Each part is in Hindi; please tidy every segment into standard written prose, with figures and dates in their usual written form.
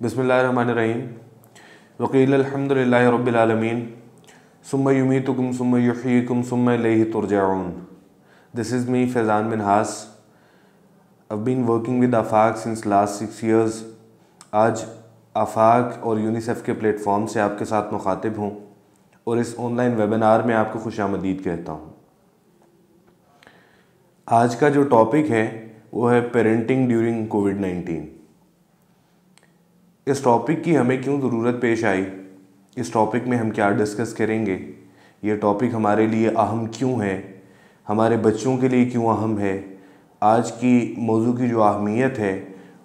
बिस्मिल्लाहिर्रहमानिर्रहीम वक़ील अल्हम्दुलिल्लाहि रब्बिल आलमीन सुम्मा युमीतुकुम सुम्मा युहयीकुम सुम्मा इलैहि तुरजाऊन। This is me Faizan Minhas. I've been working with Afaq since last 6 years। आज आफाक और यूनिसेफ के प्लेटफॉर्म से आपके साथ मुखातिब हूँ और इस ऑनलाइन वेबिनार में आपको खुशामदीद कहता हूँ। आज का जो टॉपिक है वो है पेरेंटिंग ड्यूरिंग कोविड-19। इस टॉपिक की हमें क्यों ज़रूरत पेश आई, इस टॉपिक में हम क्या डिस्कस करेंगे, ये टॉपिक हमारे लिए अहम क्यों है, हमारे बच्चों के लिए क्यों अहम है, आज की मौजू की जो अहमियत है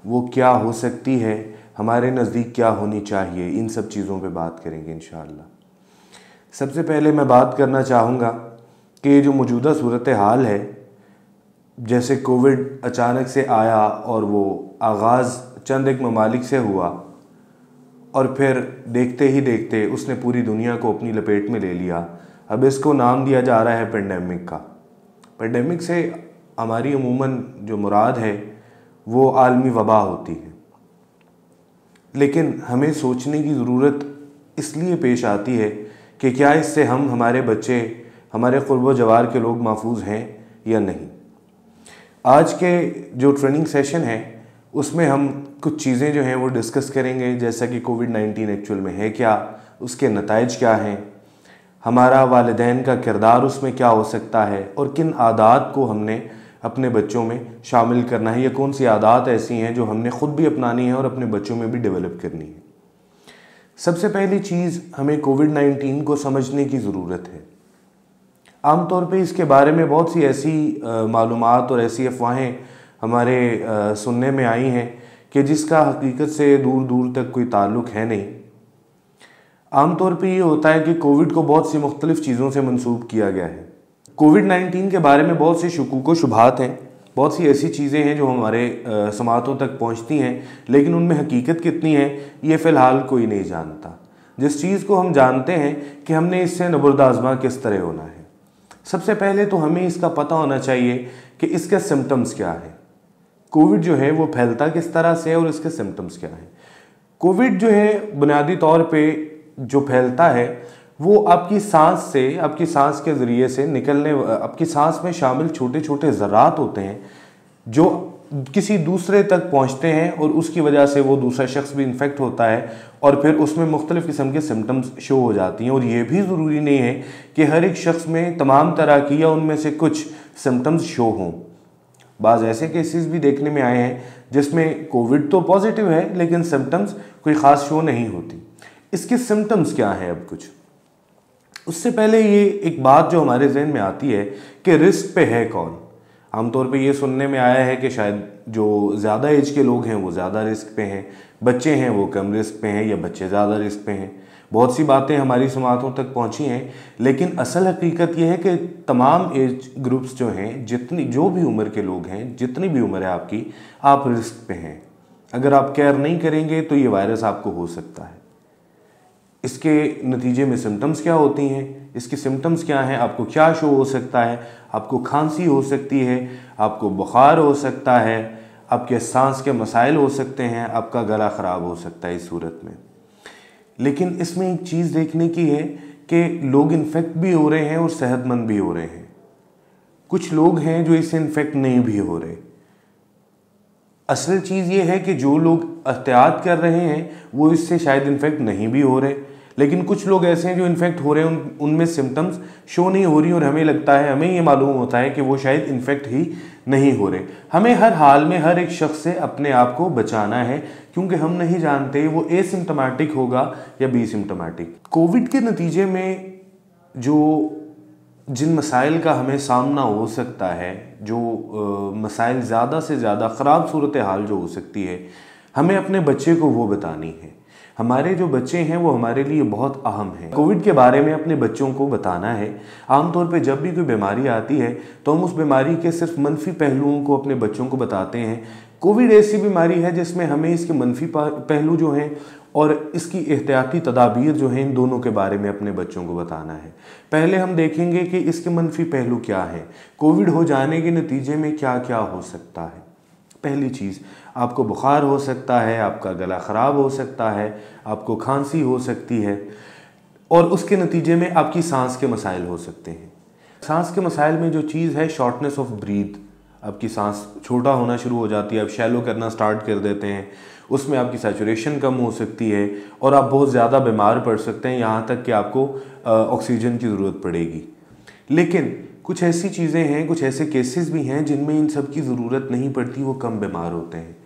वो क्या हो सकती है, हमारे नज़दीक क्या होनी चाहिए, इन सब चीज़ों पे बात करेंगे इंशाअल्लाह। सबसे पहले मैं बात करना चाहूँगा कि ये जो मौजूदा सूरत हाल है, जैसे कोविड अचानक से आया और वो आगाज़ चंद एक ममालिक से हुआ और फिर देखते ही देखते उसने पूरी दुनिया को अपनी लपेट में ले लिया। अब इसको नाम दिया जा रहा है पेंडेमिक का। पेंडेमिक से हमारी अमूमन जो मुराद है वो आलमी वबा होती है, लेकिन हमें सोचने की ज़रूरत इसलिए पेश आती है कि क्या इससे हमारे बच्चे, हमारे क़ुर्बो जवार के लोग महफूज हैं या नहीं। आज के जो ट्रेनिंग सेशन है उसमें हम कुछ चीज़ें जो हैं वो डिस्कस करेंगे, जैसा कि कोविड-19 एक्चुअल में है क्या, उसके नताइज क्या हैं, हमारा वालिदैन का किरदार उसमें क्या हो सकता है और किन आदात को हमने अपने बच्चों में शामिल करना है, या कौन सी आदात ऐसी हैं जो हमने ख़ुद भी अपनानी है और अपने बच्चों में भी डेवलप करनी है। सबसे पहली चीज़, हमें कोविड-19 को समझने की ज़रूरत है। आमतौर पे इसके बारे में बहुत सी ऐसी मालूमात और ऐसी अफवाहें हमारे सुनने में आई हैं कि जिसका हकीकत से दूर दूर तक कोई ताल्लुक़ है नहीं। आमतौर पे ये होता है कि कोविड को बहुत सी मुख्तलिफ़ चीज़ों से मंसूब किया गया है। कोविड-19 के बारे में बहुत से शुकूक व शुबहात हैं, बहुत सी ऐसी चीज़ें हैं जो हमारे समातों तक पहुँचती हैं, लेकिन उनमें हकीकत कितनी है ये फ़िलहाल कोई नहीं जानता। जिस चीज़ को हम जानते हैं कि हमने इससे नबुर्द आज़मा किस तरह होना है। सबसे पहले तो हमें इसका पता होना चाहिए कि इसके सिम्टम्स क्या हैं। कोविड जो है वो फैलता किस तरह से है और इसके सिम्टम्स क्या हैं। कोविड जो है बुनियादी तौर पे जो फैलता है वो आपकी सांस से, आपकी सांस के ज़रिए से निकलने, आपकी सांस में शामिल छोटे छोटे ज़रात होते हैं जो किसी दूसरे तक पहुंचते हैं और उसकी वजह से वो दूसरा शख्स भी इन्फेक्ट होता है और फिर उसमें मुख्तलिफ़ किस्म के सिम्टम्स शो हो जाती हैं। और ये भी ज़रूरी नहीं है कि हर एक शख्स में तमाम तरह की या उनमें से कुछ सिम्टम्स शो हों। बाज़ ऐसे केसेस भी देखने में आए हैं जिसमें कोविड तो पॉजिटिव है लेकिन सिम्टम्स कोई ख़ास शो नहीं होती। इसके सिम्टम्स क्या हैं? अब कुछ उससे पहले ये एक बात जो हमारे जहन में आती है कि रिस्क पे है कौन। आमतौर पे ये सुनने में आया है कि शायद जो ज़्यादा एज के लोग हैं वो ज़्यादा रिस्क पे हैं, बच्चे हैं वो कम रिस्क पे हैं, या बच्चे ज़्यादा रिस्क पे हैं। बहुत सी बातें हमारी समातों तक पहुंची हैं, लेकिन असल हकीकत यह है कि तमाम एज ग्रुप्स जो हैं, जो भी उम्र के लोग हैं, जितनी भी उम्र है आपकी, आप रिस्क पे हैं। अगर आप केयर नहीं करेंगे तो ये वायरस आपको हो सकता है। इसके नतीजे में सिम्टम्स क्या होती हैं, इसके सिम्टम्स क्या हैं, आपको क्या शो हो सकता है। आपको खांसी हो सकती है, आपको बुखार हो सकता है, आपके सांस के मसाइल हो सकते हैं, आपका गला ख़राब हो सकता है इस सूरत में। लेकिन इसमें एक चीज़ देखने की है कि लोग इन्फेक्ट भी हो रहे हैं और सेहतमंद भी हो रहे हैं। कुछ लोग हैं जो इससे इन्फेक्ट नहीं भी हो रहे। असल चीज़ ये है कि जो लोग एहतियात कर रहे हैं वो इससे शायद इन्फेक्ट नहीं भी हो रहे, लेकिन कुछ लोग ऐसे हैं जो इन्फेक्ट हो रहे हैं, उनमें सिम्टम्स शो नहीं हो रही और हमें लगता है, हमें ये मालूम होता है कि वो शायद इन्फेक्ट ही नहीं हो रहे। हमें हर हाल में हर एक शख्स से अपने आप को बचाना है, क्योंकि हम नहीं जानते वो एसिम्टोमेटिक होगा या बी सिम्टोमेटिक। कोविड के नतीजे में जिन मसाइल का हमें सामना हो सकता है, जो मसाइल ज़्यादा से ज़्यादा ख़राब सूरत हाल जो हो सकती है, हमें अपने बच्चे को वो बतानी है। हमारे जो बच्चे हैं वो हमारे लिए बहुत अहम हैं। कोविड के बारे में अपने बच्चों को बताना है। आमतौर पे जब भी कोई बीमारी आती है तो हम उस बीमारी के सिर्फ मनफी पहलुओं को अपने बच्चों को बताते हैं। कोविड ऐसी बीमारी है जिसमें हमें इसके मनफी पहलू जो हैं और इसकी एहतियाती तदाबीर जो हैं, इन दोनों के बारे में अपने बच्चों को बताना है। पहले हम देखेंगे कि इसके मनफी पहलू क्या हैं, कोविड हो जाने के नतीजे में क्या क्या हो सकता है। पहली चीज़, आपको बुखार हो सकता है, आपका गला ख़राब हो सकता है, आपको खांसी हो सकती है और उसके नतीजे में आपकी सांस के मसाइल हो सकते हैं। सांस के मसाइल में जो चीज़ है शॉर्टनेस ऑफ ब्रीथ, आपकी सांस छोटा होना शुरू हो जाती है, आप शैलो करना स्टार्ट कर देते हैं, उसमें आपकी सैचुरेशन कम हो सकती है और आप बहुत ज़्यादा बीमार पड़ सकते हैं, यहाँ तक कि आपको ऑक्सीजन की ज़रूरत पड़ेगी। लेकिन कुछ ऐसी चीज़ें हैं, कुछ ऐसे केसेस भी हैं जिनमें इन सब की ज़रूरत नहीं पड़ती, वो कम बीमार होते हैं।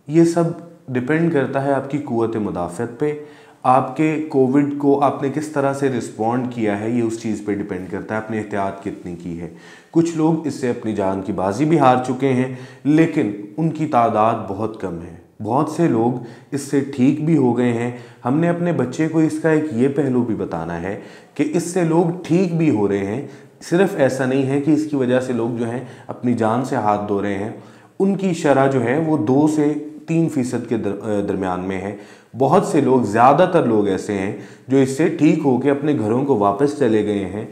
ये सब डिपेंड करता है आपकी क़ुव्वत मुदाफ़त पे, आपके कोविड को आपने किस तरह से रिस्पॉन्ड किया है, ये उस चीज़ पे डिपेंड करता है, आपने एहतियात कितनी की है। कुछ लोग इससे अपनी जान की बाजी भी हार चुके हैं, लेकिन उनकी तादाद बहुत कम है। बहुत से लोग इससे ठीक भी हो गए हैं। हमने अपने बच्चे को इसका एक ये पहलू भी बताना है कि इससे लोग ठीक भी हो रहे हैं। सिर्फ ऐसा नहीं है कि इसकी वजह से लोग जो हैं अपनी जान से हाथ धो रहे हैं, उनकी शरह जो है वो 2 से 3% के दरमियान में है। बहुत से लोग, ज़्यादातर लोग ऐसे हैं जो इससे ठीक होकर अपने घरों को वापस चले गए हैं।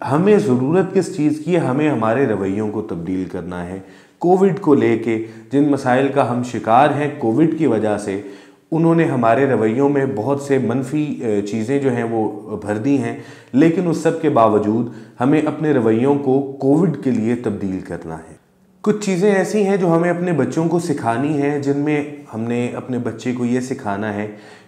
हमें ज़रूरत किस चीज़ की है? हमें हमारे रवैयों को तब्दील करना है। कोविड को लेके जिन मसाइल का हम शिकार हैं कोविड की वजह से, उन्होंने हमारे रवैयों में बहुत से मनफी चीज़ें जो हैं वो भर दी हैं, लेकिन उस सब के बावजूद हमें अपने रवैयों को कोविड के लिए तब्दील करना है। कुछ चीज़ें ऐसी हैं जो हमें अपने बच्चों को सिखानी है, जिनमें हमने अपने बच्चे को ये सिखाना है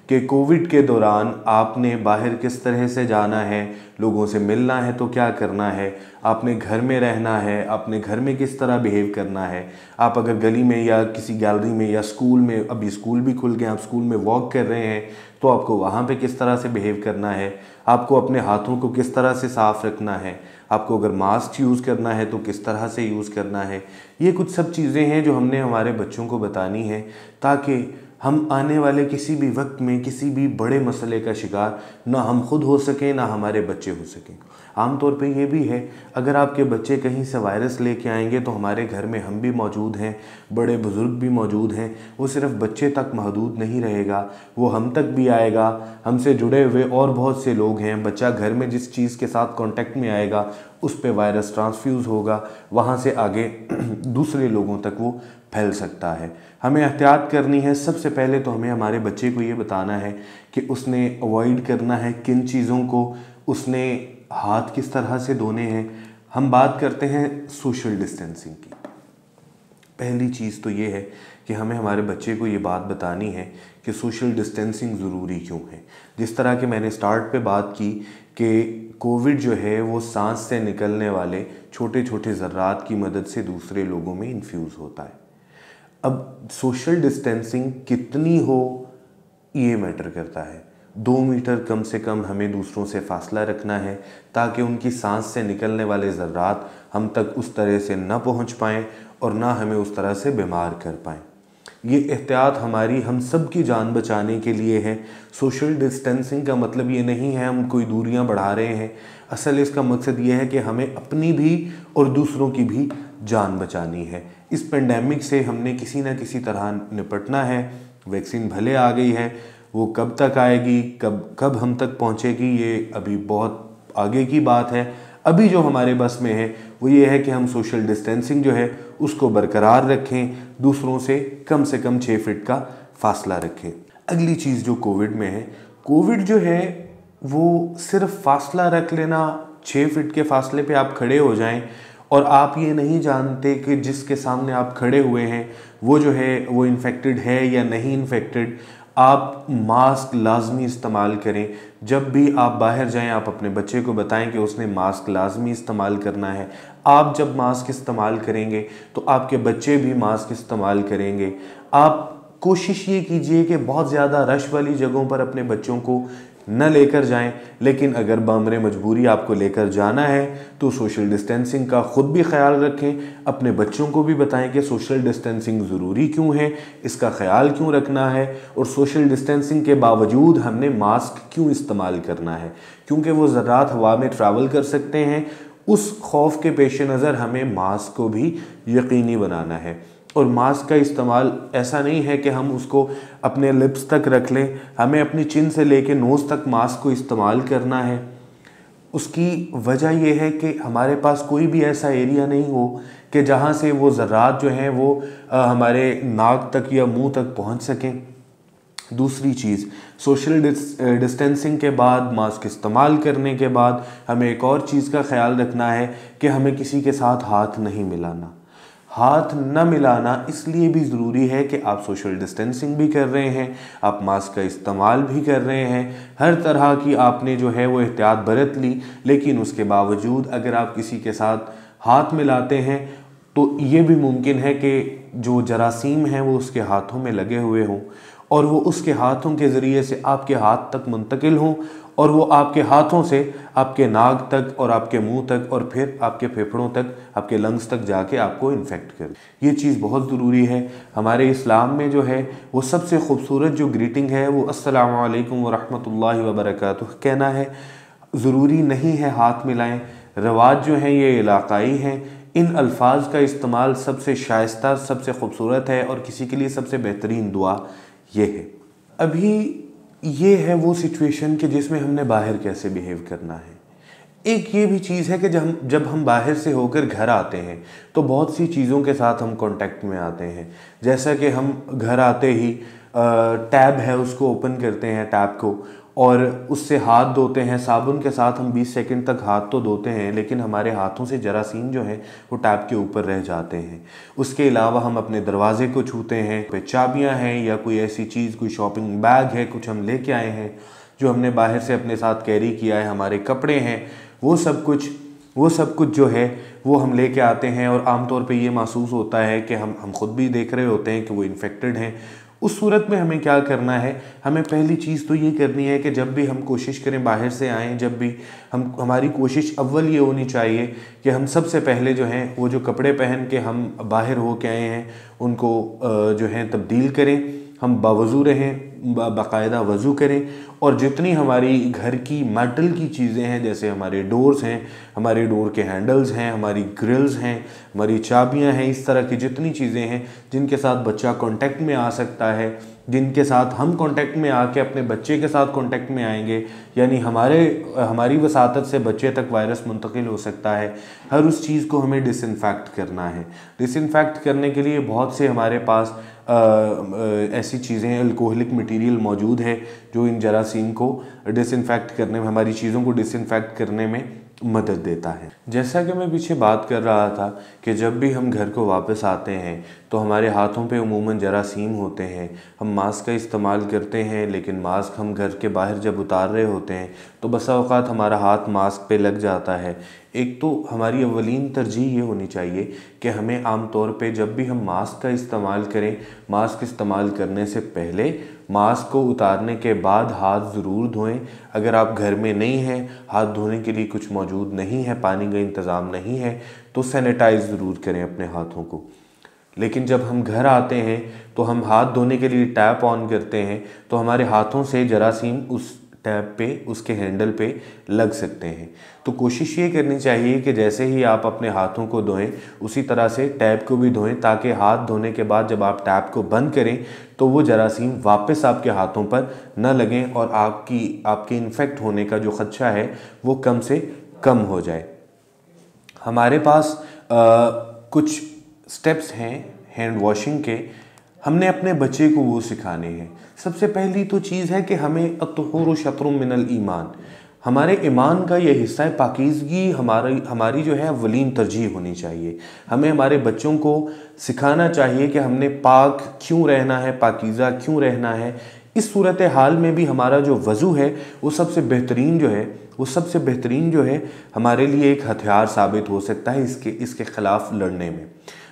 कि कोविड के दौरान आपने बाहर किस तरह से जाना है, लोगों से मिलना है तो क्या करना है, आपने घर में रहना है, आपने घर में किस तरह बिहेव करना है, आप अगर गली में या किसी गैलरी में या स्कूल में, अभी स्कूल भी खुल गए, आप स्कूल में वॉक कर रहे हैं तो आपको वहाँ पे किस तरह से बिहेव करना है, आपको अपने हाथों को किस तरह से साफ़ रखना है, आपको अगर मास्क यूज़ करना है तो किस तरह से यूज़ करना है। ये कुछ सब चीज़ें हैं जो हमने हमारे बच्चों को बतानी है, ताकि हम आने वाले किसी भी वक्त में किसी भी बड़े मसले का शिकार ना हम खुद हो सकें, ना हमारे बच्चे हो सकें। आमतौर पे ये भी है, अगर आपके बच्चे कहीं से वायरस लेके आएंगे तो हमारे घर में हम भी मौजूद हैं, बड़े बुज़ुर्ग भी मौजूद हैं। वो सिर्फ बच्चे तक महदूद नहीं रहेगा, वो हम तक भी आएगा। हमसे जुड़े हुए और बहुत से लोग हैं। बच्चा घर में जिस चीज़ के साथ कांटेक्ट में आएगा उस पे वायरस ट्रांसफ्यूज़ होगा, वहाँ से आगे दूसरे लोगों तक वो फैल सकता है। हमें एहतियात करनी है। सबसे पहले तो हमें हमारे बच्चे को ये बताना है कि उसने अवॉइड करना है किन चीज़ों को, उसने हाथ किस तरह से धोने हैं। हम बात करते हैं सोशल डिस्टेंसिंग की। पहली चीज़ तो ये है कि हमें हमारे बच्चे को ये बात बतानी है कि सोशल डिस्टेंसिंग ज़रूरी क्यों है। जिस तरह कि मैंने स्टार्ट पे बात की कि कोविड जो है वो सांस से निकलने वाले छोटे छोटे ज़र्रात की मदद से दूसरे लोगों में इन्फ्यूज़ होता है। अब सोशल डिस्टेंसिंग कितनी हो ये मैटर करता है। 2 मीटर कम से कम हमें दूसरों से फासला रखना है, ताकि उनकी सांस से निकलने वाले ज़र्रात हम तक उस तरह से न पहुंच पाएँ और ना हमें उस तरह से बीमार कर पाएँ। ये एहतियात हमारी, हम सब की जान बचाने के लिए है। सोशल डिस्टेंसिंग का मतलब ये नहीं है हम कोई दूरियां बढ़ा रहे हैं। असल इसका मकसद ये है कि हमें अपनी भी और दूसरों की भी जान बचानी है। इस पेंडेमिक से हमने किसी न किसी तरह निपटना है। वैक्सीन भले आ गई है, वो कब तक आएगी, कब हम तक पहुँचेगी, ये अभी बहुत आगे की बात है। अभी जो हमारे बस में है वो ये है कि हम सोशल डिस्टेंसिंग जो है उसको बरकरार रखें, दूसरों से कम 6 फीट का फासला रखें। अगली चीज़ जो कोविड में है, कोविड जो है वो सिर्फ फासला रख लेना, 6 फीट के फासले पे आप खड़े हो जाएं और आप ये नहीं जानते कि जिसके सामने आप खड़े हुए हैं वो जो है वो इन्फेक्टेड है या नहीं इन्फेक्टेड। आप मास्क लाजमी इस्तेमाल करें। जब भी आप बाहर जाएं आप अपने बच्चे को बताएं कि उसने मास्क लाजमी इस्तेमाल करना है। आप जब मास्क इस्तेमाल करेंगे तो आपके बच्चे भी मास्क इस्तेमाल करेंगे। आप कोशिश ये कीजिए कि बहुत ज़्यादा रश वाली जगहों पर अपने बच्चों को न लेकर जाएं, लेकिन अगर बामरे मजबूरी आपको लेकर जाना है तो सोशल डिस्टेंसिंग का ख़ुद भी ख्याल रखें। अपने बच्चों को भी बताएं कि सोशल डिस्टेंसिंग ज़रूरी क्यों है, इसका ख्याल क्यों रखना है और सोशल डिस्टेंसिंग के बावजूद हमने मास्क क्यों इस्तेमाल करना है, क्योंकि वो ज़रात हवा में ट्रैवल कर सकते हैं। उस खौफ के पेश नज़र हमें मास्क को भी यकीनी बनाना है। और मास्क का इस्तेमाल ऐसा नहीं है कि हम उसको अपने लिप्स तक रख लें, हमें अपनी चिन से लेके नोज़ तक मास्क को इस्तेमाल करना है। उसकी वजह यह है कि हमारे पास कोई भी ऐसा एरिया नहीं हो कि जहाँ से वो ज़र्रात जो हैं वो हमारे नाक तक या मुंह तक पहुँच सकें। दूसरी चीज़, सोशल डिस्टेंसिंग के बाद, मास्क इस्तेमाल करने के बाद हमें एक और चीज़ का ख्याल रखना है कि हमें किसी के साथ हाथ नहीं मिलाना। हाथ न मिलाना इसलिए भी ज़रूरी है कि आप सोशल डिस्टेंसिंग भी कर रहे हैं, आप मास्क का इस्तेमाल भी कर रहे हैं, हर तरह की आपने जो है वो एहतियात बरत ली, लेकिन उसके बावजूद अगर आप किसी के साथ हाथ मिलाते हैं तो ये भी मुमकिन है कि जो जरासीम हैं वो उसके हाथों में लगे हुए हों और वो उसके हाथों के ज़रिए से आपके हाथ तक मुंतकिल हों और वो आपके हाथों से आपके नाक तक और आपके मुंह तक और फिर आपके फेफड़ों तक, आपके लंग्स तक जाके आपको इन्फेक्ट करे। ये चीज़ बहुत ज़रूरी है। हमारे इस्लाम में जो है वो सबसे खूबसूरत जो ग्रीटिंग है वो अस्सलामु अलैकुम व रहमतुल्लाहि व बरकातुहू कहना है। ज़रूरी नहीं है हाथ मिलाएं, रवाज जो हैं ये इलाक़ाई हैं। इन अल्फाज का इस्तेमाल सबसे शाइस्ता, सबसे खूबसूरत है और किसी के लिए सबसे बेहतरीन दुआ ये है। अभी ये है वो सिचुएशन कि जिसमें हमने बाहर कैसे बिहेव करना है। एक ये भी चीज़ है कि जब हम बाहर से होकर घर आते हैं तो बहुत सी चीज़ों के साथ हम कांटेक्ट में आते हैं। जैसा कि हम घर आते ही टैब है उसको ओपन करते हैं, टैब को, और उससे हाथ धोते हैं। साबुन के साथ हम 20 सेकंड तक हाथ तो धोते हैं, लेकिन हमारे हाथों से जरासीम जो है वो टैब के ऊपर रह जाते हैं। उसके अलावा हम अपने दरवाजे को छूते हैं, पे चाबियां हैं या कोई ऐसी चीज़, कोई शॉपिंग बैग है, कुछ हम लेके आए हैं जो हमने बाहर से अपने साथ कैरी किया है, हमारे कपड़े हैं, वो सब कुछ जो है वो हम लेके आते हैं। और आमतौर पे ये महसूस होता है कि हम खुद भी देख रहे होते हैं कि वो इन्फेक्टेड हैं। उस सूरत में हमें क्या करना है, हमें पहली चीज़ तो ये करनी है कि जब भी हम कोशिश करें बाहर से आएँ, जब भी हमारी कोशिश अव्वल ये होनी चाहिए कि हम सबसे पहले जो हैं वो जो कपड़े पहन के हम बाहर हो के आए हैं उनको जो है तब्दील करें, हम बावज़ू रहें, बाकायदा वज़ू करें। और जितनी हमारी घर की मेटल की चीज़ें हैं, जैसे हमारे डोर्स हैं, हमारे डोर के हैंडल्स हैं, हमारी ग्रिल्स हैं, हमारी चाबियां हैं, इस तरह की जितनी चीज़ें हैं जिनके साथ बच्चा कांटेक्ट में आ सकता है, जिनके साथ हम कांटेक्ट में आके अपने बच्चे के साथ कांटेक्ट में आएंगे, यानी हमारी वसातत से बच्चे तक वायरस मुंतकिल हो सकता है, हर उस चीज़ को हमें डिसइंफेक्ट करना है। डिसइंफेक्ट करने के लिए बहुत से हमारे पास ऐसी चीज़ें, अल्कोहलिक मटेरियल मौजूद है जो इन जरासीम को डिसइंफेक्ट करने में, हमारी चीज़ों को डिसइंफेक्ट करने में मदद देता है। जैसा कि मैं पीछे बात कर रहा था कि जब भी हम घर को वापस आते हैं तो हमारे हाथों पे उमूमन जरासीम होते हैं। हम मास्क का इस्तेमाल करते हैं, लेकिन मास्क हम घर के बाहर जब उतार रहे होते हैं तो बसा औक़ात हमारा हाथ मास्क पे लग जाता है। एक तो हमारी अवलीन तरजीह ये होनी चाहिए कि हमें आम तौर पे जब भी हम मास्क का इस्तेमाल करें, मास्क इस्तेमाल करने से पहले, मास्क को उतारने के बाद हाथ ज़रूर धोएं। अगर आप घर में नहीं हैं, हाथ धोने के लिए कुछ मौजूद नहीं है, पानी का इंतज़ाम नहीं है, तो सैनिटाइज़ ज़रूर करें अपने हाथों को। लेकिन जब हम घर आते हैं तो हम हाथ धोने के लिए टैप ऑन करते हैं तो हमारे हाथों से जरासीम उस टैप पे, उसके हैंडल पे लग सकते हैं। तो कोशिश ये करनी चाहिए कि जैसे ही आप अपने हाथों को धोएं उसी तरह से टैप को भी धोएं, ताकि हाथ धोने के बाद जब आप टैप को बंद करें तो वो जरासीम वापस आपके हाथों पर न लगें और आपके इन्फेक्ट होने का जो खदशा है वो कम से कम हो जाए। हमारे पास कुछ स्टेप्स हैं हैंड वॉशिंग के, हमने अपने बच्चे को वो सिखाने हैं। सबसे पहली तो चीज़ है कि हमें अत्तहुर शत्रुम मिनल ईमान, हमारे ईमान का ये हिस्सा है। पाकीज़गी हमारी जो है अवलीन तरजीह होनी चाहिए। हमें हमारे बच्चों को सिखाना चाहिए कि हमने पाक क्यों रहना है, पाकीज़ा क्यों रहना है। इस सूरत हाल में भी हमारा जो वज़ू है वो सबसे बेहतरीन जो है हमारे लिए एक हथियार साबित हो सकता है इसके ख़िलाफ़ लड़ने में।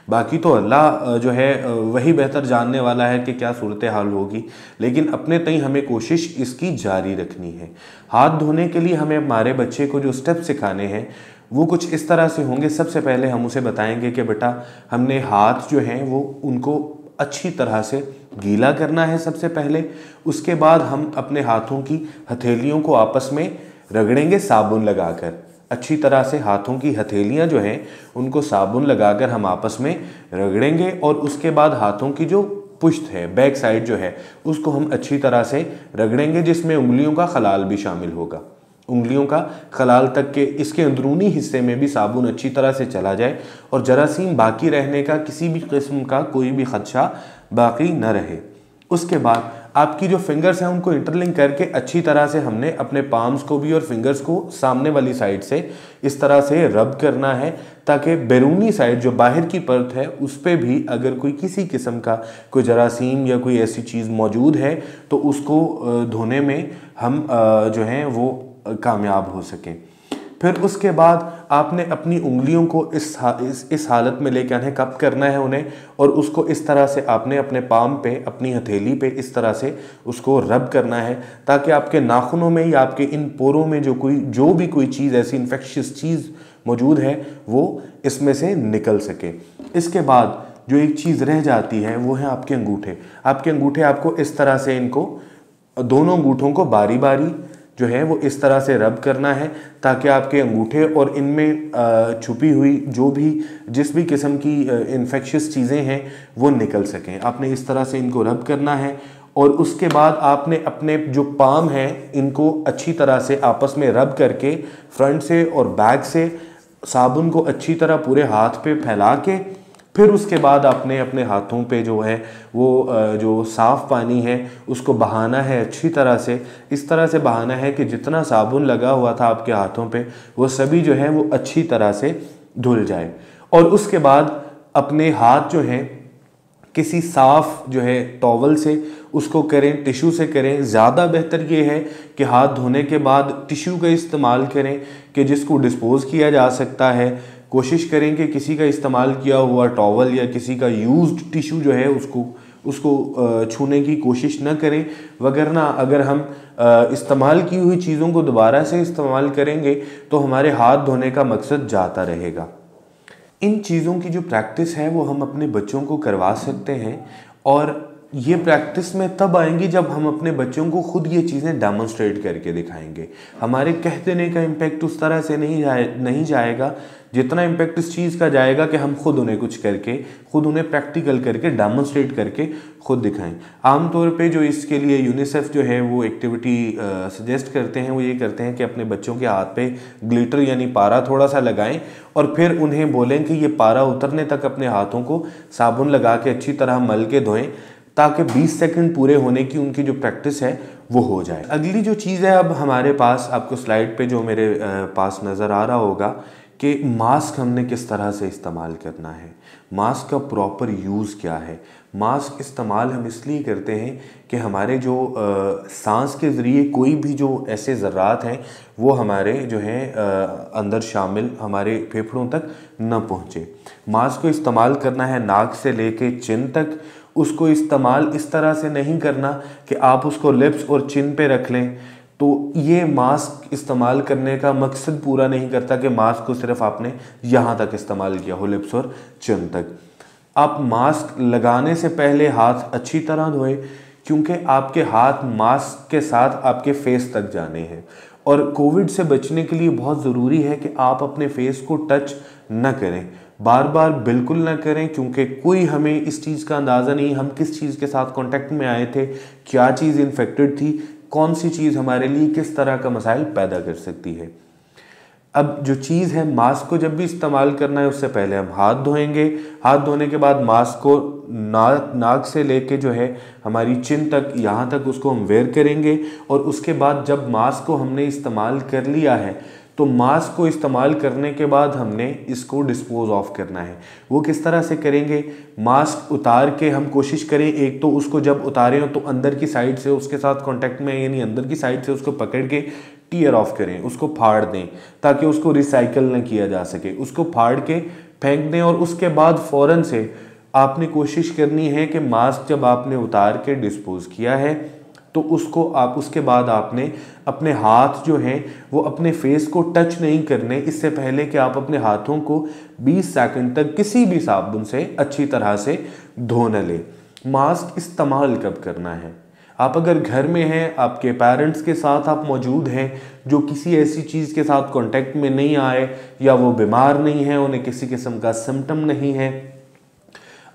बाकी तो अल्लाह जो है वही बेहतर जानने वाला है कि क्या सूरत हाल होगी, लेकिन अपने तई हमें कोशिश इसकी जारी रखनी है। हाथ धोने के लिए हमें हमारे बच्चे को जो स्टेप सिखाने हैं वो कुछ इस तरह से होंगे। सबसे पहले हम उसे बताएंगे कि बेटा हमने हाथ जो हैं वो उनको अच्छी तरह से गीला करना है सबसे पहले। उसके बाद हम अपने हाथों की हथेलियों को आपस में रगड़ेंगे साबुन लगाकर। अच्छी तरह से हाथों की हथेलियां जो हैं उनको साबुन लगाकर हम आपस में रगड़ेंगे और उसके बाद हाथों की जो पुश्त है, बैक साइड जो है, उसको हम अच्छी तरह से रगड़ेंगे, जिसमें उंगलियों का खलाल भी शामिल होगा। उंगलियों का खलाल तक के इसके अंदरूनी हिस्से में भी साबुन अच्छी तरह से चला जाए और जरासीम बाकी रहने का किसी भी किस्म का कोई भी खदशा बाकी न रहे। उसके बाद आपकी जो फिंगर्स हैं उनको इंटरलिंक करके अच्छी तरह से हमने अपने पाम्स को भी और फिंगर्स को सामने वाली साइड से इस तरह से रब करना है, ताकि बैरूनी साइड जो बाहर की परत है उस पर भी अगर कोई किसी किस्म का कोई जरासीम या कोई ऐसी चीज़ मौजूद है तो उसको धोने में हम जो हैं वो कामयाब हो सकें। फिर उसके बाद आपने अपनी उंगलियों को इस हालत में लेके आने, कब करना है उन्हें, और उसको इस तरह से आपने अपने पाम पे, अपनी हथेली पे इस तरह से उसको रब करना है, ताकि आपके नाखूनों में या आपके इन पोरों में जो भी कोई चीज़ ऐसी इन्फेक्शियस चीज़ मौजूद है वो इसमें से निकल सके। इसके बाद जो एक चीज़ रह जाती है वो है आपके अंगूठे। आपके अंगूठे आपको इस तरह से इनको दोनों अंगूठों को बारी बारी जो है वो इस तरह से रब करना है, ताकि आपके अंगूठे और इनमें छुपी हुई जिस भी किस्म की इन्फेक्शियस चीज़ें हैं वो निकल सकें। आपने इस तरह से इनको रब करना है और उसके बाद आपने अपने जो पाम हैं इनको अच्छी तरह से आपस में रब करके फ्रंट से और बैक से साबुन को अच्छी तरह पूरे हाथ पे फैला के फिर उसके बाद आपने अपने हाथों पे जो है वो जो साफ़ पानी है उसको बहाना है अच्छी तरह से, इस तरह से बहाना है कि जितना साबुन लगा हुआ था आपके हाथों पे वो सभी जो है वो अच्छी तरह से धुल जाए। और उसके बाद अपने हाथ जो हैं किसी साफ़ जो है टॉवल से उसको करें, टिश्यू से करें। ज़्यादा बेहतर ये है कि हाथ धोने के बाद टिश्यू का इस्तेमाल करें कि जिसको डिस्पोज़ किया जा सकता है। कोशिश करें कि किसी का इस्तेमाल किया हुआ टॉवल या किसी का यूज्ड टिश्यू जो है उसको छूने की कोशिश न करें, वगरना अगर हम इस्तेमाल की हुई चीज़ों को दोबारा से इस्तेमाल करेंगे तो हमारे हाथ धोने का मकसद जाता रहेगा। इन चीज़ों की जो प्रैक्टिस है वो हम अपने बच्चों को करवा सकते हैं, और ये प्रैक्टिस में तब आएंगी जब हम अपने बच्चों को खुद ये चीज़ें डेमोन्स्ट्रेट करके दिखाएंगे। हमारे कह देने का इम्पैक्ट उस तरह से नहीं जाएगा जितना इम्पैक्ट इस चीज़ का जाएगा कि हम खुद उन्हें कुछ करके, खुद उन्हें प्रैक्टिकल करके, डेमोन्स्ट्रेट करके खुद दिखाएं। आमतौर पे जो इसके लिए यूनिसेफ जो है वो एक्टिविटी सजेस्ट करते हैं, वो ये करते हैं कि अपने बच्चों के हाथ पे ग्लिटर यानी पारा थोड़ा सा लगाएं और फिर उन्हें बोलें कि ये पारा उतरने तक अपने हाथों को साबुन लगा के अच्छी तरह मल के धोएं, ताकि 20 सेकंड पूरे होने की उनकी जो प्रैक्टिस है वो हो जाए। अगली जो चीज़ है अब हमारे पास, आपको स्लाइड पे जो मेरे पास नज़र आ रहा होगा कि मास्क हमने किस तरह से इस्तेमाल करना है, मास्क का प्रॉपर यूज़ क्या है। मास्क इस्तेमाल हम इसलिए करते हैं कि हमारे जो सांस के ज़रिए कोई भी जो ऐसे ज़र्रात हैं वो हमारे जो हैं अंदर शामिल हमारे फेफड़ों तक न पहुँचे। मास्क को इस्तेमाल करना है नाक से लेके चिन तक। उसको इस्तेमाल इस तरह से नहीं करना कि आप उसको लिप्स और चिन पे रख लें, तो ये मास्क इस्तेमाल करने का मकसद पूरा नहीं करता कि मास्क को सिर्फ आपने यहाँ तक इस्तेमाल किया हो, लिप्स और चिन तक। आप मास्क लगाने से पहले हाथ अच्छी तरह धोएं, क्योंकि आपके हाथ मास्क के साथ आपके फेस तक जाने हैं, और कोविड से बचने के लिए बहुत ज़रूरी है कि आप अपने फेस को टच न करें, बार बार बिल्कुल ना करें, क्योंकि कोई हमें इस चीज़ का अंदाज़ा नहीं, हम किस चीज़ के साथ कांटेक्ट में आए थे, क्या चीज़ इन्फेक्टेड थी, कौन सी चीज़ हमारे लिए किस तरह का मसाइल पैदा कर सकती है। अब जो चीज़ है, मास्क को जब भी इस्तेमाल करना है उससे पहले हम हाथ धोएंगे। हाथ धोने के बाद मास्क को नाक से लेके जो है हमारी चिन तक, यहाँ तक उसको हम वेयर करेंगे, और उसके बाद जब मास्क को हमने इस्तेमाल कर लिया है तो मास्क को इस्तेमाल करने के बाद हमने इसको डिस्पोज ऑफ करना है। वो किस तरह से करेंगे, मास्क उतार के हम कोशिश करें, एक तो उसको जब उतारें तो अंदर की साइड से उसके साथ कांटेक्ट में, यानी अंदर की साइड से उसको पकड़ के टीयर ऑफ करें, उसको फाड़ दें ताकि उसको रिसाइकल न किया जा सके, उसको फाड़ के फेंक दें। और उसके बाद फ़ौरन से आपने कोशिश करनी है कि मास्क जब आपने उतार के डिस्पोज किया है तो उसके बाद आपने अपने हाथ जो हैं वो अपने फेस को टच नहीं करने, इससे पहले कि आप अपने हाथों को 20 सेकंड तक किसी भी साबुन से अच्छी तरह से धो न लें। मास्क इस्तेमाल कब करना है, आप अगर घर में हैं, आपके पेरेंट्स के साथ आप मौजूद हैं जो किसी ऐसी चीज़ के साथ कांटेक्ट में नहीं आए, या वो बीमार नहीं है, उन्हें किसी किस्म का सिम्टम नहीं है,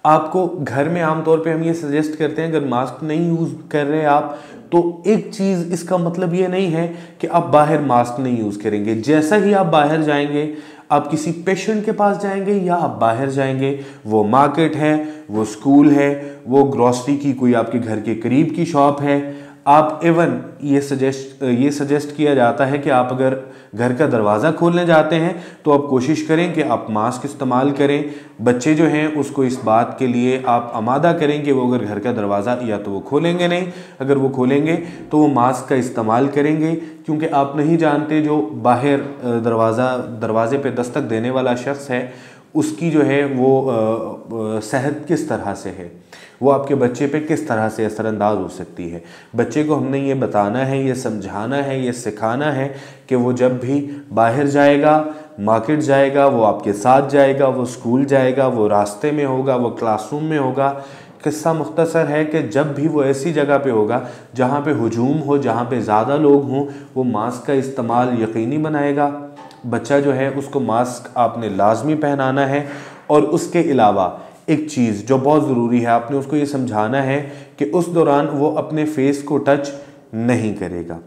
आपको घर में आमतौर पे हम ये सजेस्ट करते हैं अगर मास्क नहीं यूज़ कर रहे आप तो एक चीज़ इसका मतलब ये नहीं है कि आप बाहर मास्क नहीं यूज़ करेंगे। जैसा ही आप बाहर जाएंगे, आप किसी पेशेंट के पास जाएंगे या आप बाहर जाएंगे, वो मार्केट है, वो स्कूल है, वो ग्रॉसरी की कोई आपके घर के करीब की शॉप है, आप इवन ये सजेस्ट किया जाता है कि आप अगर घर का दरवाज़ा खोलने जाते हैं तो आप कोशिश करें कि आप मास्क इस्तेमाल करें। बच्चे जो हैं उसको इस बात के लिए आप आमादा करें कि वो अगर घर का दरवाज़ा या तो वो खोलेंगे नहीं, अगर वो खोलेंगे तो वो मास्क का इस्तेमाल करेंगे, क्योंकि आप नहीं जानते जो बाहर दरवाजे पे दस्तक देने वाला शख्स है उसकी जो है वो सेहत किस तरह से है, वो आपके बच्चे पे किस तरह से असरअंदाज हो सकती है। बच्चे को हमने ये बताना है, ये समझाना है, ये सिखाना है कि वो जब भी बाहर जाएगा, मार्केट जाएगा, वो आपके साथ जाएगा, वो स्कूल जाएगा, वो रास्ते में होगा, वो क्लासरूम में होगा। किस्सा मुख्तसर है कि जब भी वो ऐसी जगह पे होगा जहाँ पे हुजूम हो, जहाँ पे ज़्यादा लोग हों, वो मास्क का इस्तेमाल यकीनी बनाएगा। बच्चा जो है उसको मास्क आपने लाजमी पहनाना है। और उसके अलावा एक चीज़ जो बहुत ज़रूरी है, आपने उसको ये समझाना है कि उस दौरान वो अपने फेस को टच नहीं करेगा।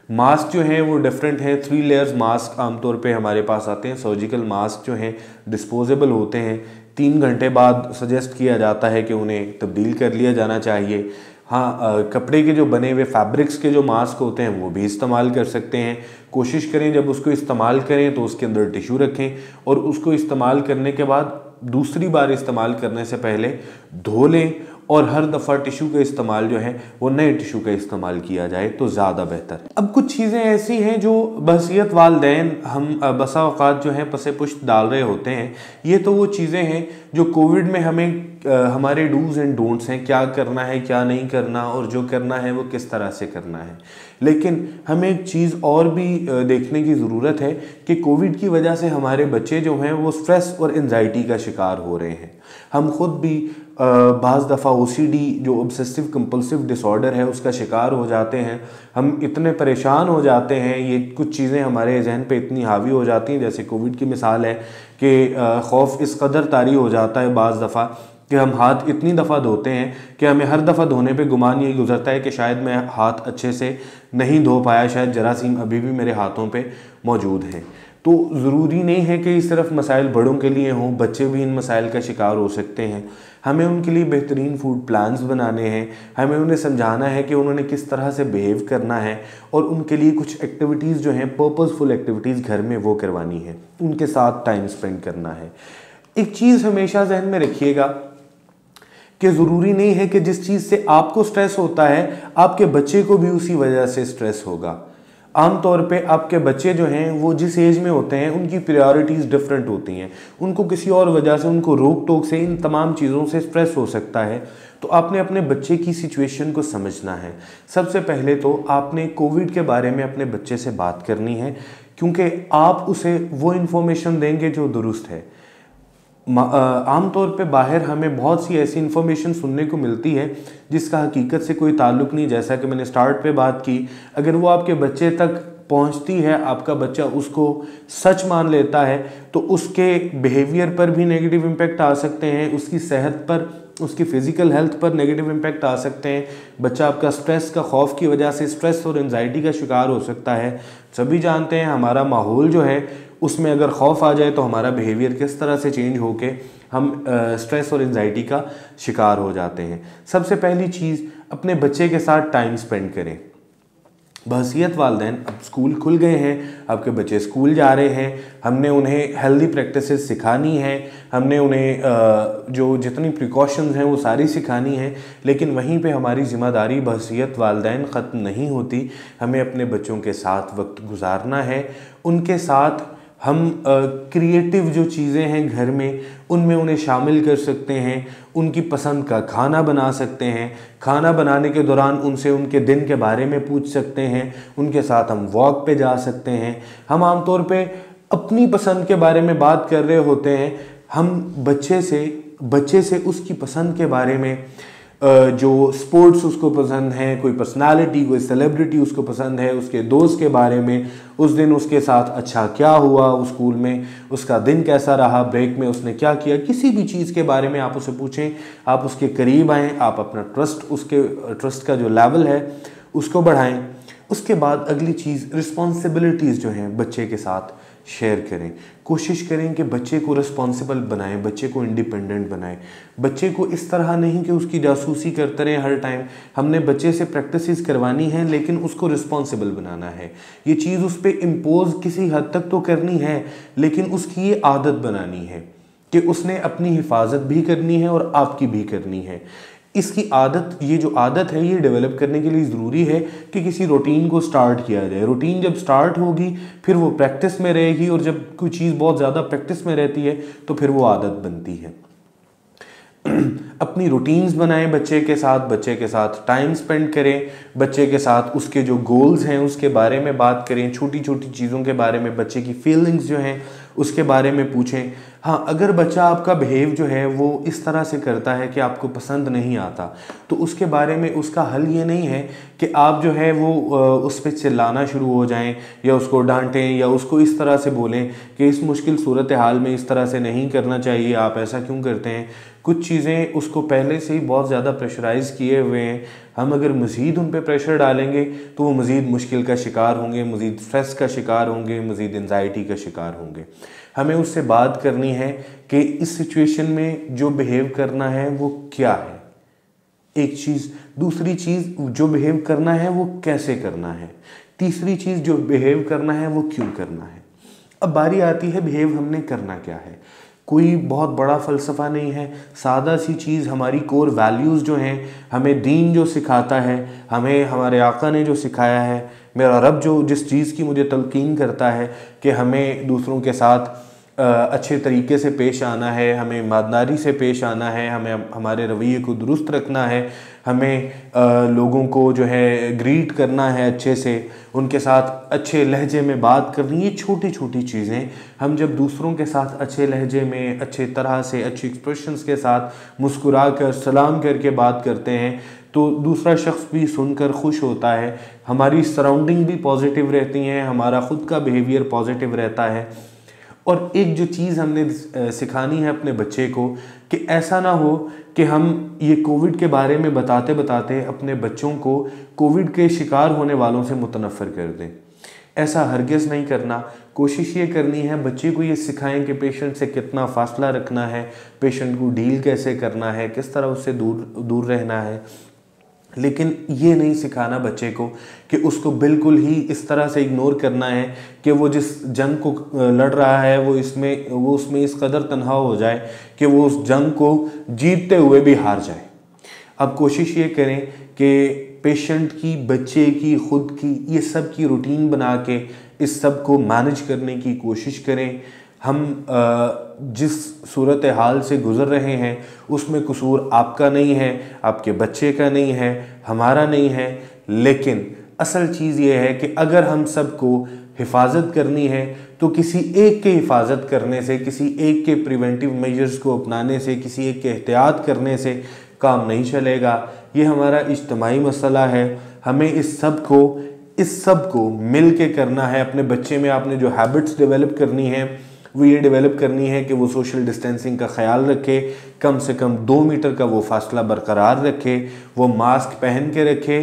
मास्क जो है वो डिफरेंट है। 3 लेयर्स मास्क आमतौर पे हमारे पास आते हैं। सर्जिकल मास्क जो हैं डिस्पोजेबल होते हैं। 3 घंटे बाद सजेस्ट किया जाता है कि उन्हें तब्दील कर लिया जाना चाहिए। हाँ, कपड़े के जो बने हुए फैब्रिक्स के जो मास्क होते हैं वो भी इस्तेमाल कर सकते हैं। कोशिश करें जब उसको इस्तेमाल करें तो उसके अंदर टिश्यू रखें और उसको इस्तेमाल करने के बाद दूसरी बार इस्तेमाल करने से पहले धो लें, और हर दफ़ा टिश्यू का इस्तेमाल जो है वो नए टिश्यू का इस्तेमाल किया जाए तो ज़्यादा बेहतर। अब कुछ चीज़ें ऐसी हैं जो बहसीयत वालिदैन हम बसा औक़ात जो है पसे पुश्त डाल रहे होते हैं। ये तो वो चीज़ें हैं जो कोविड में हमें हमारे डूज़ एंड डोंट्स हैं, क्या करना है क्या नहीं करना, और जो करना है वो किस तरह से करना है। लेकिन हमें एक चीज़ और भी देखने की ज़रूरत है कि कोविड की वजह से हमारे बच्चे जो हैं वो स्ट्रेस और एंजाइटी का शिकार हो रहे हैं। हम खुद भी बाज़ दफ़ा OCD जो ऑब्सेसिव कंपल्सिव डिसऑर्डर है उसका शिकार हो जाते हैं। हम इतने परेशान हो जाते हैं, ये कुछ चीज़ें हमारे जहन पे इतनी हावी हो जाती हैं, जैसे कोविड की मिसाल है कि खौफ इस कदर तारी हो जाता है बाज़ दफ़ा कि हम हाथ इतनी दफ़ा धोते हैं कि हमें हर दफ़ा धोने पे गुमान यही गुजरता है कि शायद मैं हाथ अच्छे से नहीं धो पाया, शायद जरासीम अभी भी मेरे हाथों पे मौजूद हैं। तो ज़रूरी नहीं है कि सिर्फ मसाइल बड़ों के लिए हों, बच्चे भी इन मसाइल का शिकार हो सकते हैं। हमें उनके लिए बेहतरीन फूड प्लान्स बनाने हैं, हमें उन्हें समझाना है कि उन्होंने किस तरह से बिहेव करना है, और उनके लिए कुछ एक्टिविटीज़ जो हैं पर्पसफुल एक्टिविटीज़ घर में वो करवानी है, उनके साथ टाइम स्पेंड करना है। एक चीज़ हमेशा जहन में रखिएगा कि ज़रूरी नहीं है कि जिस चीज़ से आपको स्ट्रेस होता है आपके बच्चे को भी उसी वजह से स्ट्रेस होगा। आम तौर पे आपके बच्चे जो हैं वो जिस एज में होते हैं उनकी प्रायोरिटीज़ डिफरेंट होती हैं, उनको किसी और वजह से, उनको रोक टोक से, इन तमाम चीज़ों से स्ट्रेस हो सकता है। तो आपने अपने बच्चे की सिचुएशन को समझना है। सबसे पहले तो आपने कोविड के बारे में अपने बच्चे से बात करनी है, क्योंकि आप उसे वो इन्फॉर्मेशन देंगे जो दुरुस्त है। आम तौर पे बाहर हमें बहुत सी ऐसी इन्फॉर्मेशन सुनने को मिलती है जिसका हकीकत से कोई ताल्लुक़ नहीं। जैसा कि मैंने स्टार्ट पे बात की, अगर वो आपके बच्चे तक पहुंचती है, आपका बच्चा उसको सच मान लेता है, तो उसके बिहेवियर पर भी नेगेटिव इम्पैक्ट आ सकते हैं, उसकी सेहत पर, उसकी फ़िज़िकल हेल्थ पर नेगेटिव इम्पैक्ट आ सकते हैं। बच्चा आपका स्ट्रेस का, खौफ की वजह से स्ट्रेस और एंजाइटी का शिकार हो सकता है। सभी जानते हैं हमारा माहौल जो है उसमें अगर खौफ आ जाए तो हमारा बिहेवियर किस तरह से चेंज होके हम स्ट्रेस और एंजाइटी का शिकार हो जाते हैं। सबसे पहली चीज़, अपने बच्चे के साथ टाइम स्पेंड करें। बहसीयत वालिदैन, अब स्कूल खुल गए हैं, आपके बच्चे स्कूल जा रहे हैं, हमने उन्हें हेल्दी प्रैक्टिसेस सिखानी है, हमने उन्हें जो जितनी प्रिकॉशंस हैं वो सारी सिखानी है। लेकिन वहीं पे हमारी ज़िम्मेदारी बहसीयत वालिदैन ख़त्म नहीं होती। हमें अपने बच्चों के साथ वक्त गुजारना है, उनके साथ हम क्रिएटिव जो चीज़ें हैं घर में उनमें उन्हें शामिल कर सकते हैं, उनकी पसंद का खाना बना सकते हैं। खाना बनाने के दौरान उनसे उनके दिन के बारे में पूछ सकते हैं, उनके साथ हम वॉक पे जा सकते हैं। हम आमतौर पे अपनी पसंद के बारे में बात कर रहे होते हैं, हम बच्चे से उसकी पसंद के बारे में, जो स्पोर्ट्स उसको पसंद है, कोई पर्सनालिटी, कोई सेलिब्रिटी उसको पसंद है, उसके दोस्त के बारे में, उस दिन उसके साथ अच्छा क्या हुआ, उस स्कूल में उसका दिन कैसा रहा, ब्रेक में उसने क्या किया, किसी भी चीज़ के बारे में आप उसे पूछें। आप उसके करीब आएँ, आप अपना ट्रस्ट का जो लेवल है उसको बढ़ाएं। उसके बाद अगली चीज़, रिस्पॉन्सिबिलिटीज़ जो हैं बच्चे के साथ शेयर करें। कोशिश करें कि बच्चे को रिस्पॉन्सिबल बनाएं, बच्चे को इंडिपेंडेंट बनाएं। बच्चे को इस तरह नहीं कि उसकी जासूसी करते रहें हर टाइम। हमने बच्चे से प्रैक्टिसेस करवानी है, लेकिन उसको रिस्पॉन्सिबल बनाना है। ये चीज़ उस पर इम्पोज किसी हद तक तो करनी है, लेकिन उसकी ये आदत बनानी है कि उसने अपनी हिफाजत भी करनी है और आपकी भी करनी है। इसकी आदत, ये जो आदत है, ये डेवलप करने के लिए ज़रूरी है कि किसी रूटीन को स्टार्ट किया जाए। रूटीन जब स्टार्ट होगी फिर वो प्रैक्टिस में रहेगी, और जब कोई चीज़ बहुत ज़्यादा प्रैक्टिस में रहती है तो फिर वो आदत बनती है। अपनी रूटीन्स बनाएं, बच्चे के साथ टाइम स्पेंड करें, बच्चे के साथ उसके जो गोल्स हैं उसके बारे में बात करें, छोटी छोटी चीज़ों के बारे में, बच्चे की फीलिंग्स जो हैं उसके बारे में पूछें। हाँ, अगर बच्चा आपका बिहेव जो है वो इस तरह से करता है कि आपको पसंद नहीं आता, तो उसके बारे में उसका हल ये नहीं है कि आप जो है वो उस पर चिल्लाना शुरू हो जाएं, या उसको डांटें, या उसको इस तरह से बोलें कि इस मुश्किल सूरत हाल में इस तरह से नहीं करना चाहिए, आप ऐसा क्यों करते हैं। कुछ चीज़ें उसको पहले से ही बहुत ज़्यादा प्रेशराइज़ किए हुए हैं। हम अगर मज़ीद उन पे प्रेशर डालेंगे तो वो मज़ीद मुश्किल का शिकार होंगे, मज़ीद स्ट्रेस का शिकार होंगे, मज़ीद एंजाइटी का शिकार होंगे। हमें उससे बात करनी है कि इस सिचुएशन में जो बिहेव करना है वो क्या है, एक चीज़। दूसरी चीज़, जो बिहेव करना है वो कैसे करना है। तीसरी चीज़, जो बिहेव करना है वो क्यों करना है। अब बारी आती है बिहेव हमने करना क्या है। कोई बहुत बड़ा फ़लसफ़ा नहीं है, सादा सी चीज़, हमारी कोर वैल्यूज़ जो हैं, हमें दीन जो सिखाता है, हमें हमारे आका ने जो सिखाया है, मेरा रब जो जिस चीज़ की मुझे तलकीन करता है कि हमें दूसरों के साथ अच्छे तरीके से पेश आना है, हमें ईमानदारी से पेश आना है, हमें हमारे रवैये को दुरुस्त रखना है, हमें लोगों को जो है ग्रीट करना है अच्छे से, उनके साथ अच्छे लहजे में बात करनी। ये छोटी छोटी चीज़ें हम जब दूसरों के साथ अच्छे लहजे में, अच्छे तरह से, अच्छे एक्सप्रेशंस के साथ मुस्कुरा कर, सलाम करके बात करते हैं, तो दूसरा शख्स भी सुनकर खुश होता है, हमारी सराउंडिंग भी पॉजिटिव रहती हैं, हमारा ख़ुद का बिहेवियर पॉजिटिव रहता है। और एक जो चीज़ हमने सिखानी है अपने बच्चे को कि ऐसा ना हो कि हम ये कोविड के बारे में बताते बताते अपने बच्चों को कोविड के शिकार होने वालों से मुतनफ़र कर दें। ऐसा हरगिज़ नहीं करना। कोशिश ये करनी है बच्चे को ये सिखाएं कि पेशेंट से कितना फ़ासला रखना है, पेशेंट को डील कैसे करना है, किस तरह उससे दूर रहना है। लेकिन ये नहीं सिखाना बच्चे को कि उसको बिल्कुल ही इस तरह से इग्नोर करना है कि वो जिस जंग को लड़ रहा है वो उसमें इस कदर तन्हा हो जाए कि वो उस जंग को जीतते हुए भी हार जाए। अब कोशिश ये करें कि पेशेंट की, बच्चे की, ख़ुद की, ये सब की रूटीन बना के इस सब को मैनेज करने की कोशिश करें। हम जिस सूरत हाल से गुज़र रहे हैं उसमें कसूर आपका नहीं है, आपके बच्चे का नहीं है, हमारा नहीं है। लेकिन असल चीज़ ये है कि अगर हम सबको हिफाजत करनी है तो किसी एक के हिफाजत करने से, किसी एक के प्रिवेंटिव मेजर्स को अपनाने से, किसी एक के एहतियात करने से काम नहीं चलेगा। ये हमारा इज्तिमाई मसला है। हमें इस सब को मिल के करना है। अपने बच्चे में आपने जो हैबिट्स डेवलप करनी है वो ये डेवलप करनी है कि वो सोशल डिस्टेंसिंग का ख्याल रखे, कम से कम 2 मीटर का वो फासला बरकरार रखे, वो मास्क पहन के रखे।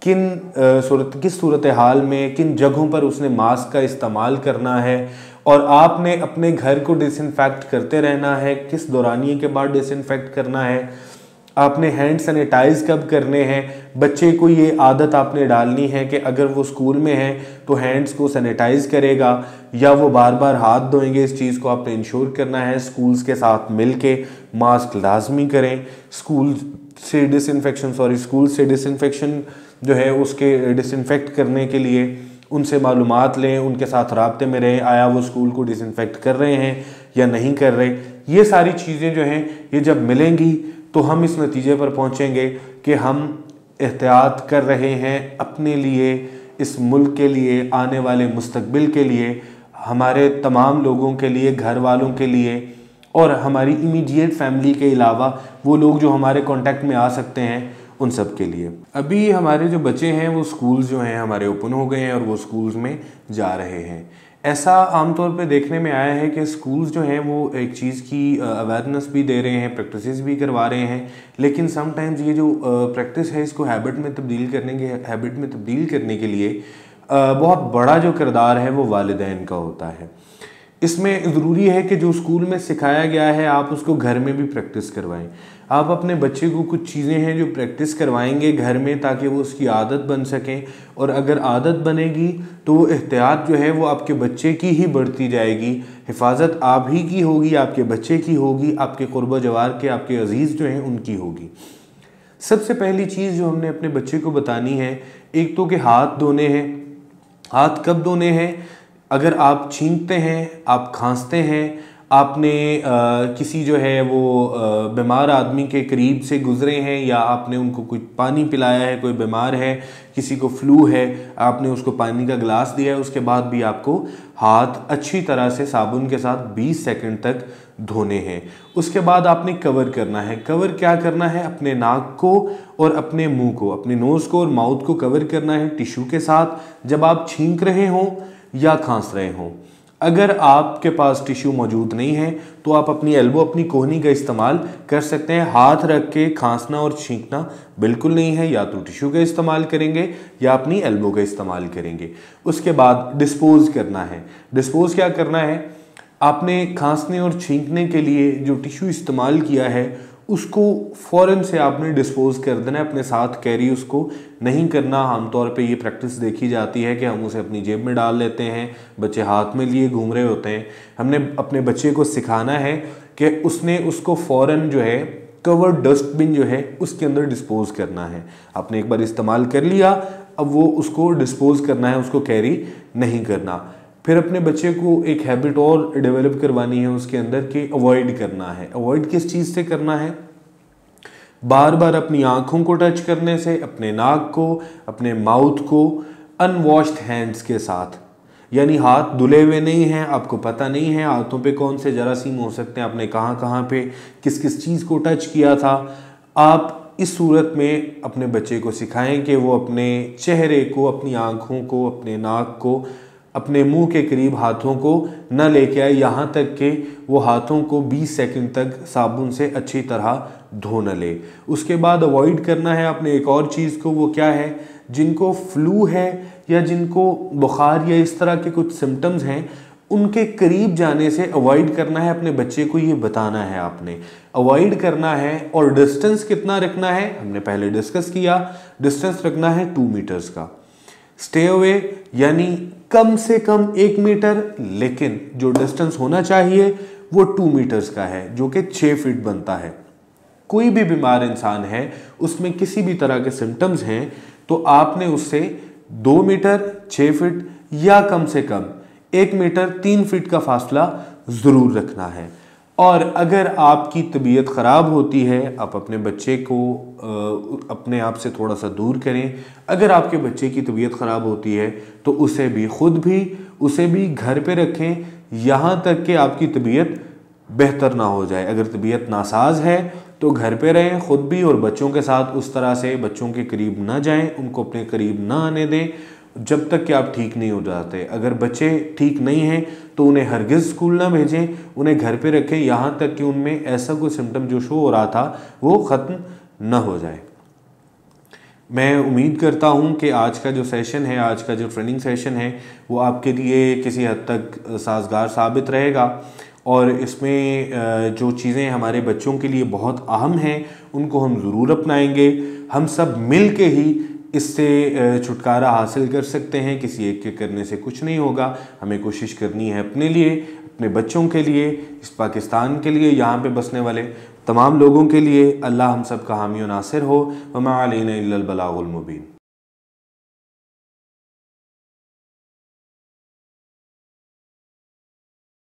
किस सूरत हाल में, किन जगहों पर उसने मास्क का इस्तेमाल करना है, और आपने अपने घर को डिसइंफेक्ट करते रहना है, किस दौरानिए के बाद डिसइंफेक्ट करना है, आपने हैंड सैनिटाइज कब करने हैं। बच्चे को ये आदत आपने डालनी है कि अगर वो स्कूल में है तो हैंड्स को सैनिटाइज करेगा या वो बार बार हाथ धोएंगे। इस चीज़ को आपने इंश्योर करना है। स्कूल्स के साथ मिल के मास्क लाजमी करें। स्कूल से डिसइंफेक्शन जो है उसके डिसइंफेक्ट करने के लिए उनसे मालूमात लें, उनके साथ राब्ते में रहें, आया वो स्कूल को डिसइंफेक्ट कर रहे हैं या नहीं कर रहे। ये सारी चीज़ें जो हैं ये जब मिलेंगी तो हम इस नतीजे पर पहुंचेंगे कि हम एहतियात कर रहे हैं अपने लिए, इस मुल्क के लिए, आने वाले मुस्तकबिल के लिए, हमारे तमाम लोगों के लिए, घर वालों के लिए, और हमारी इमीडिएट फैमिली के अलावा वो लोग जो हमारे कांटेक्ट में आ सकते हैं उन सब के लिए। अभी हमारे जो बच्चे हैं वो स्कूल्स जो हैं हमारे ओपन हो गए हैं और वो स्कूल्स में जा रहे हैं। ऐसा आमतौर पे देखने में आया है कि स्कूल्स जो हैं वो एक चीज़ की अवेयरनेस भी दे रहे हैं, प्रैक्टिसेस भी करवा रहे हैं, लेकिन समटाइम्स ये जो प्रैक्टिस है इसको हैबिट में तब्दील करने के लिए बहुत बड़ा जो किरदार है वो वालिदैन का होता है। इसमें ज़रूरी है कि जो स्कूल में सिखाया गया है आप उसको घर में भी प्रैक्टिस करवाएं। आप अपने बच्चे को कुछ चीज़ें हैं जो प्रैक्टिस करवाएंगे घर में ताकि वो उसकी आदत बन सकें, और अगर आदत बनेगी तो वो एहतियात जो है वो आपके बच्चे की ही बढ़ती जाएगी। हिफाजत आप ही की होगी, आपके बच्चे की होगी, आपके क़ुरबा जवार के आपके अजीज़ जो हैं उनकी होगी। सबसे पहली चीज़ जो हमने अपने बच्चे को बतानी है, एक तो कि हाथ धोने हैं। हाथ कब धोने हैं? अगर आप छींकते हैं, आप खांसते हैं, आपने किसी जो है वो बीमार आदमी के करीब से गुजरे हैं या आपने उनको कुछ पानी पिलाया है, कोई बीमार है, किसी को फ्लू है, आपने उसको पानी का गिलास दिया है, उसके बाद भी आपको हाथ अच्छी तरह से साबुन के साथ 20 सेकंड तक धोने हैं। उसके बाद आपने कवर करना है। कवर क्या करना है? अपने नाक को और अपने मुंह को, अपने नोज़ को और माउथ को कवर करना है टिश्यू के साथ जब आप छींक रहे हों या खांस रहे हों। अगर आपके पास टिश्यू मौजूद नहीं है तो आप अपनी एल्बो, अपनी कोहनी का इस्तेमाल कर सकते हैं। हाथ रख के खांसना और छींकना बिल्कुल नहीं है, या तो टिश्यू का इस्तेमाल करेंगे या अपनी एल्बो का इस्तेमाल करेंगे। उसके बाद डिस्पोज करना है। डिस्पोज क्या करना है? आपने खांसने और छींकने के लिए जो टिश्यू इस्तेमाल किया है उसको फ़ौरन से आपने डिस्पोज कर देना है, अपने साथ कैरी उसको नहीं करना। आमतौर पे ये प्रैक्टिस देखी जाती है कि हम उसे अपनी जेब में डाल लेते हैं, बच्चे हाथ में लिए घूम रहे होते हैं। हमने अपने बच्चे को सिखाना है कि उसने उसको फ़ौरन जो है कवर्ड डस्टबिन जो है उसके अंदर डिस्पोज करना है। आपने एक बार इस्तेमाल कर लिया, अब वो उसको डिस्पोज करना है, उसको कैरी नहीं करना। फिर अपने बच्चे को एक हैबिट और डेवलप करवानी है उसके अंदर कि अवॉइड करना है। अवॉइड किस चीज़ से करना है? बार बार अपनी आँखों को टच करने से, अपने नाक को, अपने माउथ को अनवॉश्ड हैंड्स के साथ, यानी हाथ धुले हुए नहीं हैं, आपको पता नहीं है हाथों पे कौन से जरासीम हो सकते हैं, आपने कहाँ कहाँ पे किस किस चीज़ को टच किया था। आप इस सूरत में अपने बच्चे को सिखाएं कि वो अपने चेहरे को, अपनी आँखों को, अपने नाक को, अपने मुंह के करीब हाथों को न लेके आए, यहाँ तक कि वो हाथों को 20 सेकंड तक साबुन से अच्छी तरह धो न ले। उसके बाद अवॉइड करना है आपने एक और चीज़ को, वो क्या है? जिनको फ्लू है या जिनको बुखार या इस तरह के कुछ सिम्टम्स हैं उनके करीब जाने से अवॉइड करना है। अपने बच्चे को ये बताना है आपने, अवॉइड करना है। और डिस्टेंस कितना रखना है हमने पहले डिस्कस किया, डिस्टेंस रखना है 2 मीटर्स का। स्टे अवे यानी कम से कम 1 मीटर, लेकिन जो डिस्टेंस होना चाहिए वो 2 मीटर्स का है, जो कि 6 फीट बनता है। कोई भी बीमार इंसान है, उसमें किसी भी तरह के सिम्टम्स हैं, तो आपने उससे 2 मीटर, 6 फीट या कम से कम 1 मीटर 3 फीट का फासला ज़रूर रखना है। और अगर आपकी तबीयत ख़राब होती है, आप अपने बच्चे को अपने आप से थोड़ा सा दूर करें। अगर आपके बच्चे की तबीयत ख़राब होती है तो उसे भी घर पे रखें, यहाँ तक कि आपकी तबीयत बेहतर ना हो जाए। अगर तबीयत नासाज है तो घर पे रहें, ख़ुद भी और बच्चों के साथ उस तरह से बच्चों के करीब ना जाएं, उनको अपने करीब ना आने दें जब तक कि आप ठीक नहीं हो जाते। अगर बच्चे ठीक नहीं हैं तो उन्हें हरगिज़ स्कूल ना भेजें, उन्हें घर पे रखें यहाँ तक कि उनमें ऐसा कोई सिम्टम जो शो हो रहा था वो ख़त्म न हो जाए। मैं उम्मीद करता हूँ कि आज का जो सेशन है, आज का जो ट्रेनिंग सेशन है, वो आपके लिए किसी हद तक साजगार साबित रहेगा और इसमें जो चीज़ें हमारे बच्चों के लिए बहुत अहम हैं उनको हम ज़रूर अपनाएंगे। हम सब मिल के ही इससे छुटकारा हासिल कर सकते हैं, किसी एक के करने से कुछ नहीं होगा। हमें कोशिश करनी है अपने लिए, अपने बच्चों के लिए, इस पाकिस्तान के लिए, यहाँ पे बसने वाले तमाम लोगों के लिए। अल्लाह हम सब का हामी और नासिर हो। वमा अलैना इल्लल बलागुल मुबीन।